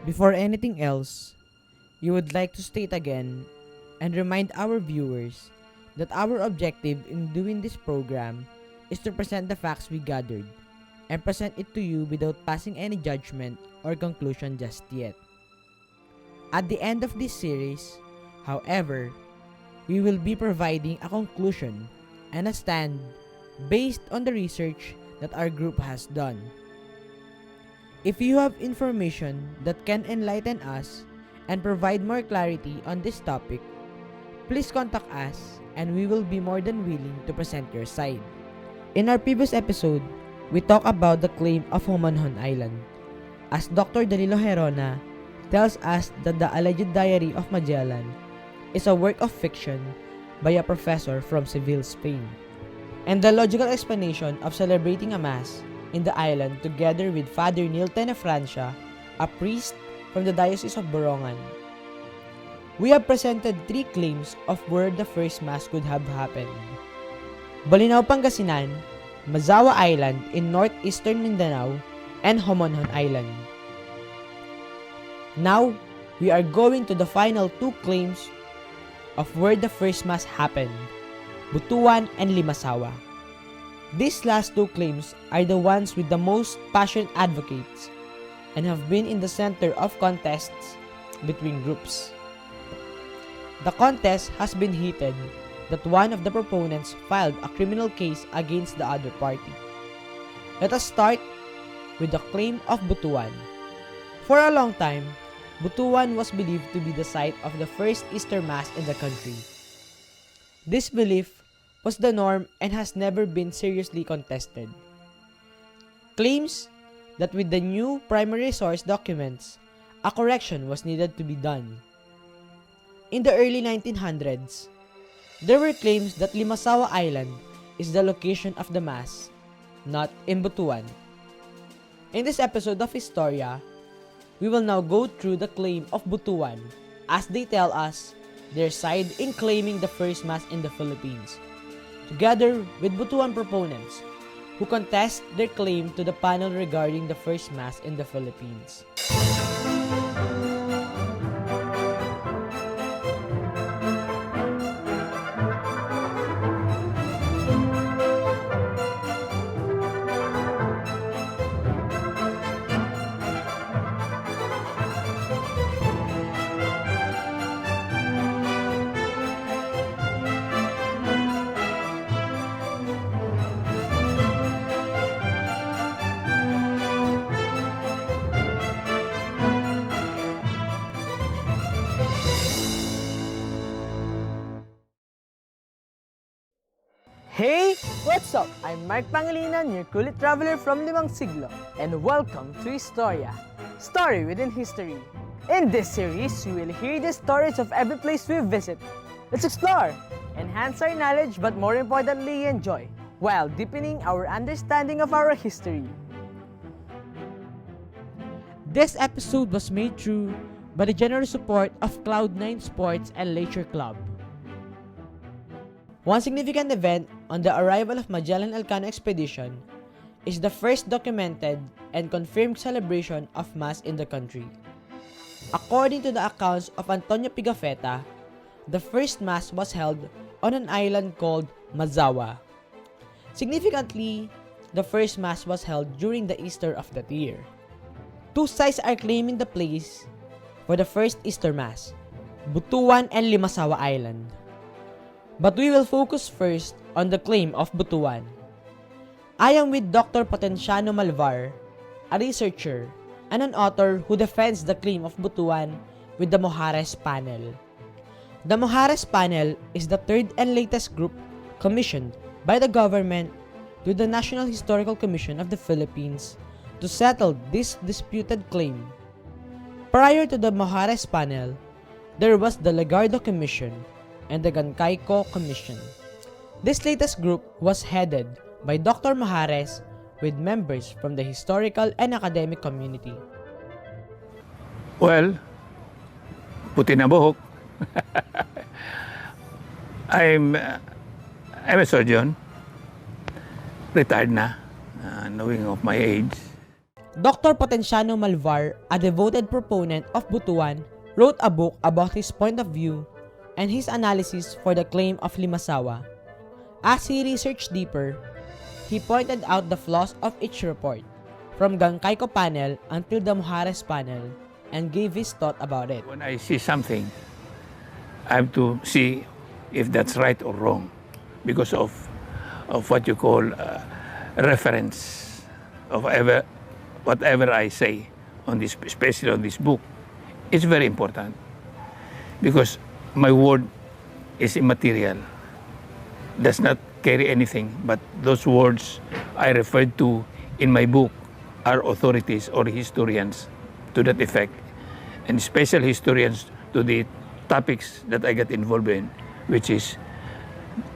Before anything else, we would like to state again and remind our viewers that our objective in doing this program is to present the facts we gathered and present it to you without passing any judgment or conclusion just yet. At the end of this series, however, we will be providing a conclusion and a stand based on the research that our group has done. If you have information that can enlighten us and provide more clarity on this topic, please contact us and we will be more than willing to present your side. In our previous episode, we talked about the claim of Homonhon Island, as Dr. Danilo Herona tells us that the alleged diary of Magellan is a work of fiction by a professor from Seville, Spain, and the logical explanation of celebrating a mass in the island together with Father Nil Tenefrancia, a priest from the Diocese of Borongan. We have presented 3 claims of where the first mass could have happened: Bolinao, Pangasinan, Mazaua Island in northeastern Mindanao, and Homonhon Island. Now, we are going to the final 2 claims of where the first mass happened: Butuan and Limasawa. These last 2 claims are the ones with the most passionate advocates and have been in the center of contests between groups. The contest has been heated that one of the proponents filed a criminal case against the other party. Let us start with the claim of Butuan. For a long time, Butuan was believed to be the site of the first Easter Mass in the country. This belief was the norm and has never been seriously contested. Claims that with the new primary source documents, a correction was needed to be done. In the early 1900s, there were claims that Limassawa Island is the location of the Mass, not in Butuan. In this episode of Historia, we will now go through the claim of Butuan as they tell us their side in claiming the first Mass in the Philippines, together with Butuan proponents who contest their claim to the panel regarding the first Mass in the Philippines. Hey, what's up? I'm Mark Pangilinan, your kulit traveler from Limang Siglo, and welcome to Historia, story within history. In this series, we will hear the stories of every place we visit. Let's explore, enhance our knowledge, but more importantly, enjoy, while deepening our understanding of our history. This episode was made through by the generous support of Cloud9 Sports and Leisure Club. One significant event on the arrival of Magellan Elcano expedition is the first documented and confirmed celebration of Mass in the country. According to the accounts of Antonio Pigafetta, the first Mass was held on an island called Mazaua. Significantly, the first Mass was held during the Easter of that year. 2 sites are claiming the place for the first Easter Mass, Butuan and Limasawa Island. But we will focus first on the claim of Butuan. I am with Dr. Potenciano Malvar, a researcher and an author who defends the claim of Butuan with the Mujeres panel. The Mujeres panel is the 3rd and latest group commissioned by the government to the National Historical Commission of the Philippines to settle this disputed claim. Prior to the Mujeres panel, there was the Legardo Commission and the Gancayco Commission. This latest group was headed by Dr. Mujeres with members from the historical and academic community. Well, puti na buhok. I'm a surgeon, retired na, knowing of my age. Dr. Potenciano Malvar, a devoted proponent of Butuan, wrote a book about his point of view and his analysis for the claim of Limassawa. As he researched deeper, he pointed out the flaws of each report, from Gangkaiko panel until the Mujeres panel, and gave his thought about it. When I see something, I have to see if that's right or wrong because of what you call reference of whatever I say on this, especially on this book. It's very important because my word is immaterial, does not carry anything, but those words I referred to in my book are authorities or historians to that effect, and special historians to the topics that I got involved in, which is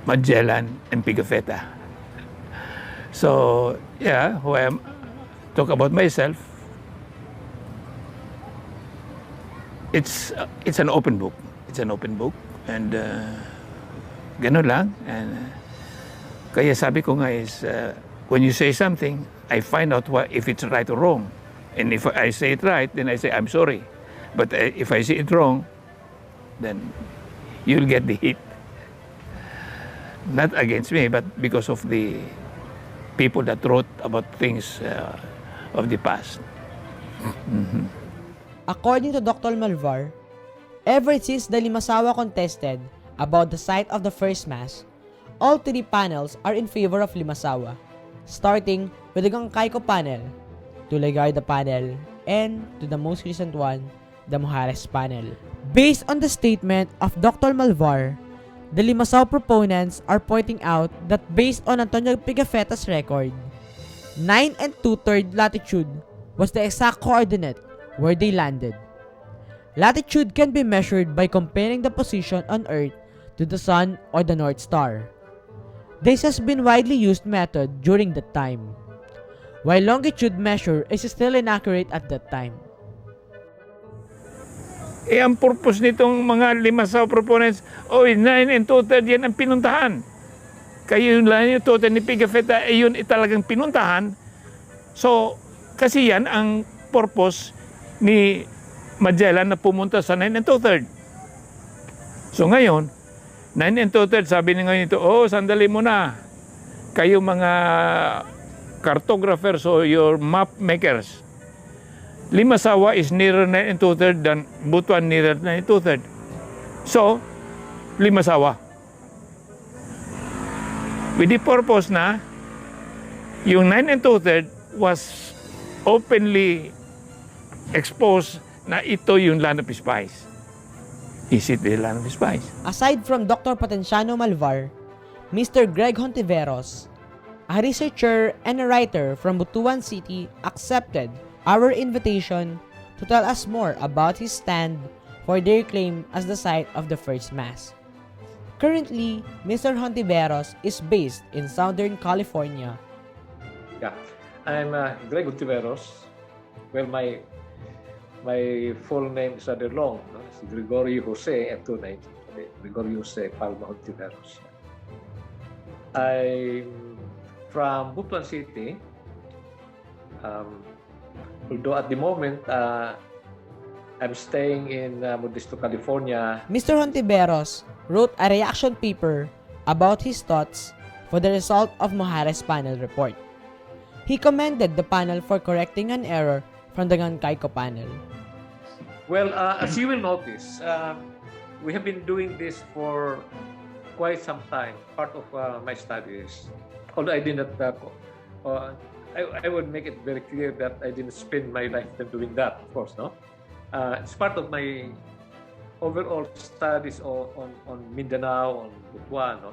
Magellan and Pigafetta. So, yeah, when I talk about myself, it's an open book. It's an open book, and ganun lang. And kaya sabi ko nga is, when you say something, I find out if it's right or wrong. And if I say it right, then I say, I'm sorry. But if I say it wrong, then you'll get the hit. Not against me, but because of the people that wrote about things of the past. According to Dr. Malvar, ever since the Limassawa contested about the site of the first mass, all three panels are in favor of Limassawa, starting with the Gangkaiko panel, to Legarda panel, and to the most recent one, the Mujeres panel. Based on the statement of Dr. Malvar, the Limassawa proponents are pointing out that based on Antonio Pigafetta's record, 9 2/3 latitude was the exact coordinate where they landed. Latitude can be measured by comparing the position on Earth to the Sun or the North Star. This has been widely used method during that time, while longitude measure is still inaccurate at that time. Ang purpose nitong mga Limassawa proponents, 9 2/3 yan ang pinuntahan. Kayo yung 9 2/3 ni Pigafetta, yun talagang pinuntahan. So, kasi yan ang purpose ni Magellan na pumunta sa 9 2/3. So ngayon, 9 2/3, sabi ni ngayon ito, sandali muna. Kayo mga cartographers o your map makers, Limassawa is nearer 9 2/3 than Butuan nearer 9 2/3. So, Limassawa. With the purpose na yung 9 2/3 was openly exposed na ito yung land of spice. Is it the land of spice? Aside from Dr. Potenciano Malvar, Mr. Greg Hontiveros, a researcher and a writer from Butuan City, accepted our invitation to tell us more about his stand for their claim as the site of the first mass. Currently, Mr. Hontiveros is based in Southern California. Yeah, I'm Greg Hontiveros. Well, my full name is rather long. No? It's Gregorio Jose Antonay. Gregorio Jose Palma Hontiveros. I'm from Butuan City. Although at the moment, I'm staying in Modesto, California. Mr. Hontiveros wrote a reaction paper about his thoughts for the result of Mujeres panel report. He commended the panel for correcting an error from the Gangkaiko panel. Well, as you will notice, we have been doing this for quite some time, part of my studies. Although I did not, I would make it very clear that I didn't spend my lifetime doing that, of course, no? It's part of my overall studies on Mindanao, on Butuan, no?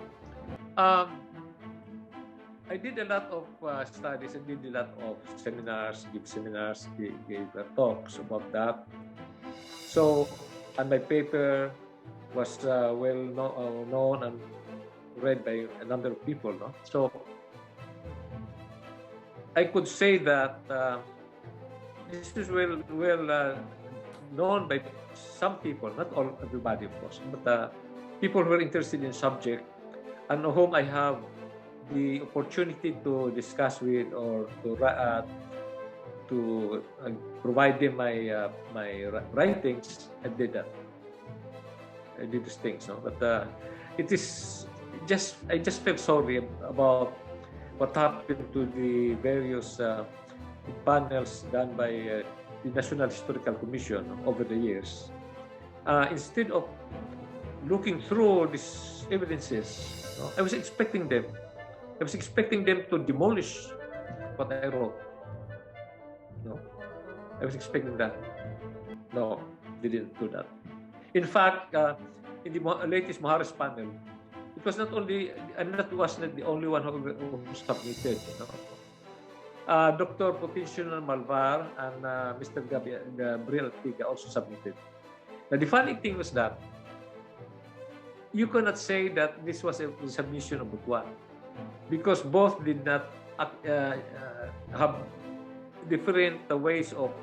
I did a lot of studies, I did a lot of seminars, gave talks about that. So, and my paper was well known and read by a number of people. No? So, I could say that this is well known by some people, not everybody, of course, but people who are interested in subject and whom I have the opportunity to discuss with or to to provide them my writings, I did that. I did these things, no? But it is just I just felt sorry about what happened to the various panels done by the National Historical Commission over the years. Instead of looking through these evidences, no, I was expecting them to demolish what I wrote. No, I was expecting that. No, they didn't do that. In fact, in the latest Maharas panel, it was not only, was not the only one who submitted. You know? Dr. Potential Malvar and Mr. Gabriel Tiga also submitted. Now, the funny thing was that you cannot say that this was a submission of Butuan because both did not have different ways of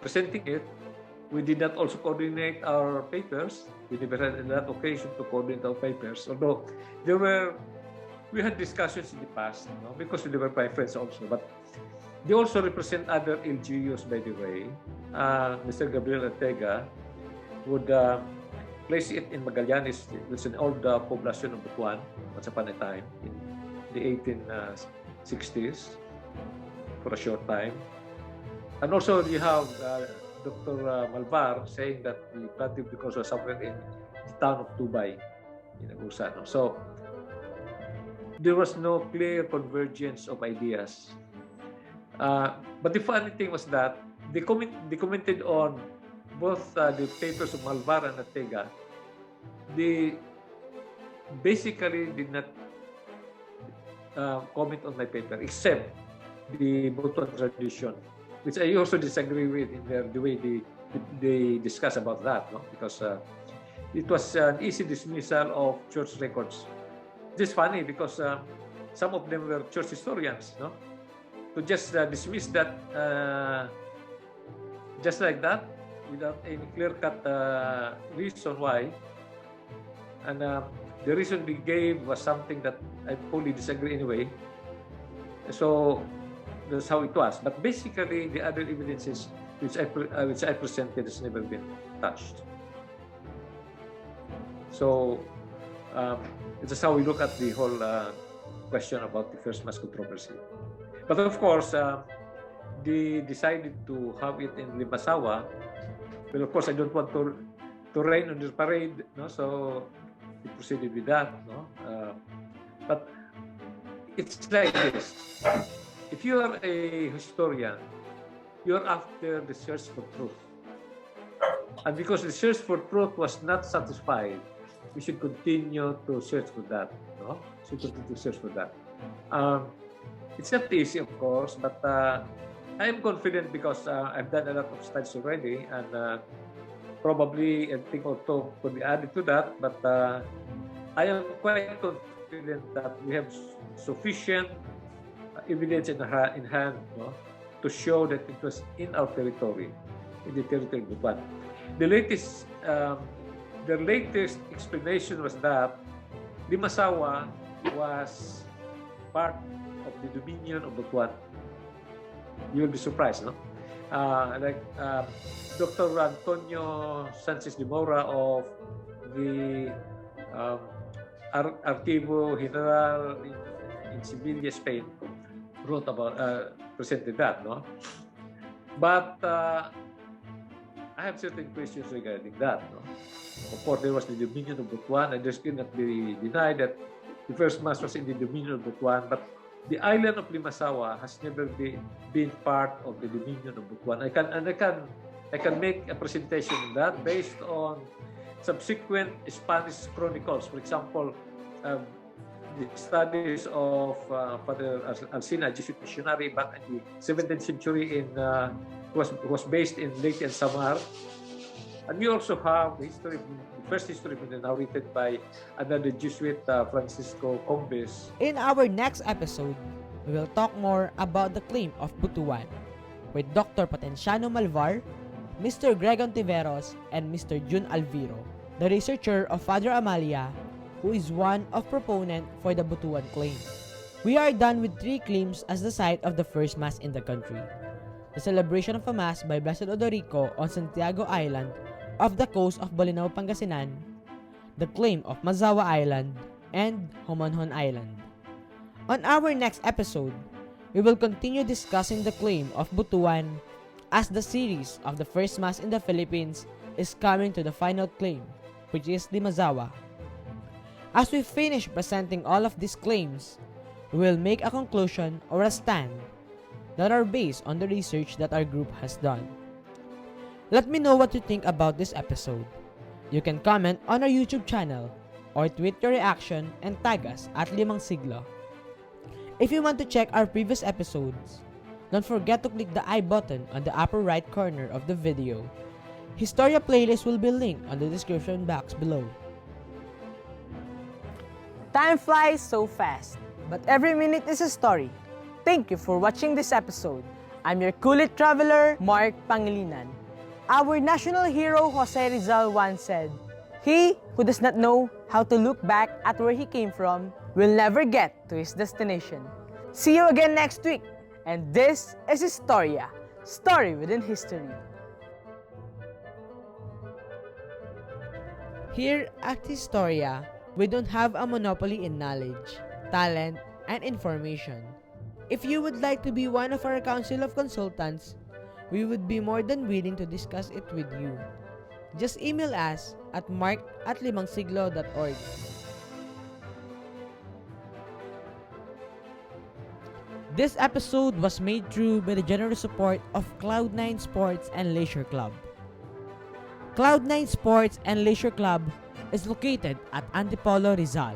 presenting it. We did not also coordinate our papers. We never had that occasion to coordinate our papers, although we had discussions in the past, you know, because they were my friends also. But they also represent other LGUs, by the way. Mr. Gabriel Ortega would place it in Magallanes. It's an old population of Butuan once upon a time in the 1860s for a short time. And also you have Dr. Malvar saying that the planting because was somewhere in the town of Tubay in Agusan. So there was no clear convergence of ideas. But the funny thing was that they commented on both the papers of Malvar and Ortega. They basically did not comment on my paper, except the Butuan tradition, which I also disagree with in the way they discuss about that, no? Because it was an easy dismissal of church records. This is funny because some of them were church historians, no? To just dismiss that just like that without any clear-cut reason why. And the reason they gave was something that I fully disagree anyway. So that's how it was. But basically, the other evidences which I presented has never been touched. So this is how we look at the whole question about the first mass controversy. But of course, they decided to have it in Limassawa. Well, of course, I don't want to rain on their parade, no? So we proceeded with that, no? But it's like this. If you are a historian, you're after the search for truth. And because the search for truth was not satisfied, we should continue to search for that, no? Should continue to search for that. It's not easy, of course, but I am confident because I've done a lot of studies already, and probably a thing or two could be added to that. But I am quite confident that we have sufficient evidence in hand, no, to show that it was in our territory, in the territory of Butuan. The latest explanation was that Limassawa was part of the dominion of Butuan. You will be surprised, no? Like Dr. Antonio Sanchez de Mora of the Archivo General in Sevilla, Spain, wrote about, presented that, no? But I have certain questions regarding that, no? Of course, there was the dominion of Butuan, and there cannot be denied that the first mass was in the dominion of Butuan, but the island of Limassawa has never been part of the dominion of Butuan. I can make a presentation on that based on subsequent Spanish chronicles. For example, the studies of Father Alcina, Jesuit missionary back in the 17th century was based in Leyte and Samar. And we also have the first history narrated by another Jesuit, Francisco Combes. In our next episode, we will talk more about the claim of Butuan with Dr. Potenciano Malvar, Mr. Greg Hontiveros, and Mr. Jun Alviro, the researcher of Father Amalia, who is one of proponent for the Butuan claim. We are done with 3 claims as the site of the first Mass in the country. The celebration of a Mass by Blessed Odorico on Santiago Island off the coast of Bolinao, Pangasinan, the claim of Mazaua Island, and Homonhon Island. On our next episode, we will continue discussing the claim of Butuan as the series of the first Mass in the Philippines is coming to the final claim, which is Limassawa. As we finish presenting all of these claims, we will make a conclusion or a stand that are based on the research that our group has done. Let me know what you think about this episode. You can comment on our YouTube channel or tweet your reaction and tag us at Limang Siglo. If you want to check our previous episodes, don't forget to click the I button on the upper right corner of the video. Historia playlist will be linked on the description box below. Time flies so fast, but every minute is a story. Thank you for watching this episode. I'm your Kulit Traveler, Mark Pangilinan. Our national hero Jose Rizal once said, "He who does not know how to look back at where he came from will never get to his destination." See you again next week. And this is Historia, story within history. Here at Historia, we don't have a monopoly in knowledge, talent, and information. If you would like to be one of our council of consultants, we would be more than willing to discuss it with you. Just email us at mark@limangsiglo.org. This episode was made through by the generous support of Cloud9 Sports and Leisure Club. Cloud9 Sports and Leisure Club is located at Antipolo, Rizal.